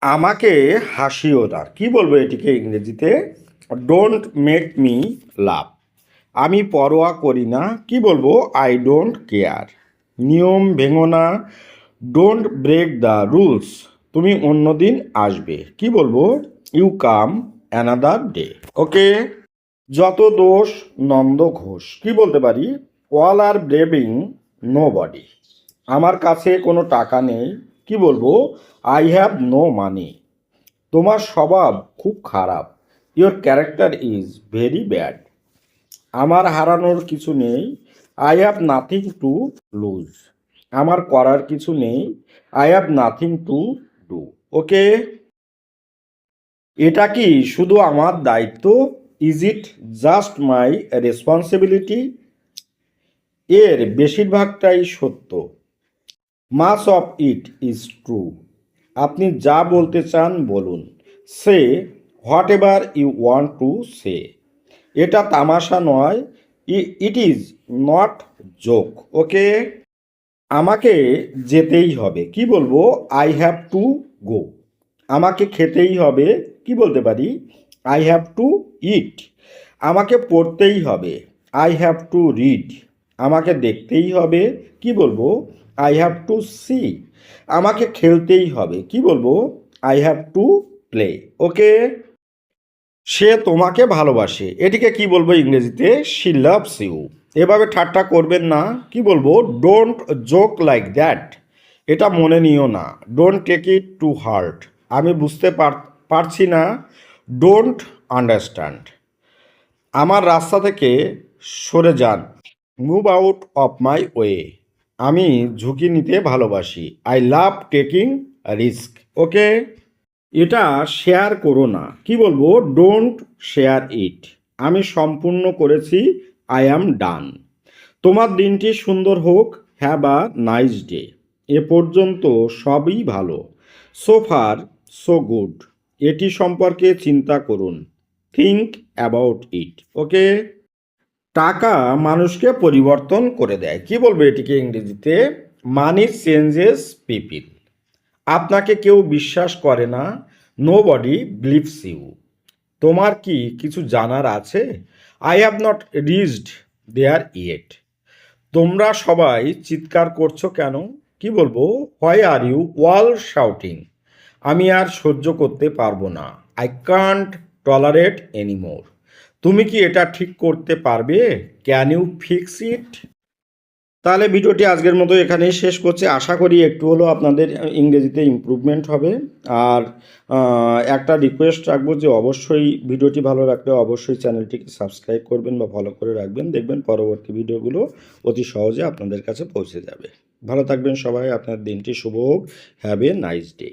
আমাকে হাসিও না, কি বলবো এটিকে ইংরেজিতে? ডোন্ট মেক মি লাভ। আমি পরোয়া করি না, কি বলবো? I don't care. নিয়ম ভেঙো না, ডোন্ট ব্রেক দ্য রুলস। তুমি অন্যদিন আসবে, কি বলবো? You come another day. Okay. যত দোষ নন্দ ঘোষ, কি বলতে পারি? All are braving nobody. আমার কাছে কোনো টাকা নেই, কি বলবো? I have no money. তোমার স্বভাব খুব খারাপ, your character is very bad. আমার হারানোর কিছু নেই, I have nothing to lose. আমার করার কিছু নেই, I have nothing to do. Okay. এটা কি শুধু আমার দায়িত্ব? Is it just my responsibility? এর বেশিরভাগটাই সত্য। Much of it is true. আপনি যা বলতে চান বলুন। Say whatever you want to say. এটা তামাশা নয়, it is not joke. Okay. আমাকে যেতেই হবে, কি বলবো? I have to go. আমাকে খেতেই হবে, কি বলতে পারি? I have to eat. আমাকে পড়তেই হবে, আই হ্যাভ টু রিড। আমাকে দেখতেই হবে, কি বলবো? I have to see. আমাকে খেলতেই হবে, কি বলবো? I have to play. Okay. সে তোমাকে ভালোবাসে, এটিকে কি বলবো ইংরেজিতে? She loves you. এভাবে ঠাট্টা করবেন না, কি বলবো? Don't joke like that. এটা মনে নিও না, don't take it to heart. আমি বুঝতে পারছি না, ডোন্ট আন্ডারস্ট্যান্ড। আমার রাস্তা থেকে সরে যান, move out of my way. আমি ঝুঁকি নিতে ভালোবাসি, আই লাভ টেকিং রিস্ক। ওকে। এটা শেয়ার করো না, কি বলবো? Don't share it. আমি সম্পূর্ণ করেছি, আই অ্যাম ডান। তোমার দিনটি সুন্দর হোক, হ্যাভ আ নাইস ডে। এ পর্যন্ত সবই ভালো, সো ফার সো গুড। এটি সম্পর্কে চিন্তা করুন, থিঙ্ক অ্যাবাউট ইট। ওকে। টাকা মানুষকে পরিবর্তন করে দেয়, কি বলবো এটিকে ইংরেজিতে? মানি চেঞ্জেস পিপিল। আপনাকে কেউ বিশ্বাস করে না, নো বডি বিলিভস ইউ। তোমার কি কিছু জানার আছে? I have not reached there yet. তোমরা সবাই চিৎকার করছো কেন, কি বলবো? Why are you all shouting. আমি আর সহ্য করতে পারবো না, আই কান্ট টলারেট এনিমোর। তুমি কি এটা ঠিক করতে পারবে? Can you fix it? তাহলে ভিডিওটি আজকের মতো এখানেই শেষ করছি। আশা করি একটু হলেও আপনাদের ইংরেজিতে ইমপ্রুভমেন্ট হবে। আর একটা রিকোয়েস্ট রাখবো যে অবশ্যই ভিডিওটি ভালো লাগলে অবশ্যই চ্যানেলটিকে সাবস্ক্রাইব করবেন বা ফলো করে রাখবেন। দেখবেন পরবর্তী ভিডিওগুলো অতি সহজে আপনাদের কাছে পৌঁছে যাবে। ভালো থাকবেন সবাই, আপনার দিনটি শুভ হোক। Have a nice day.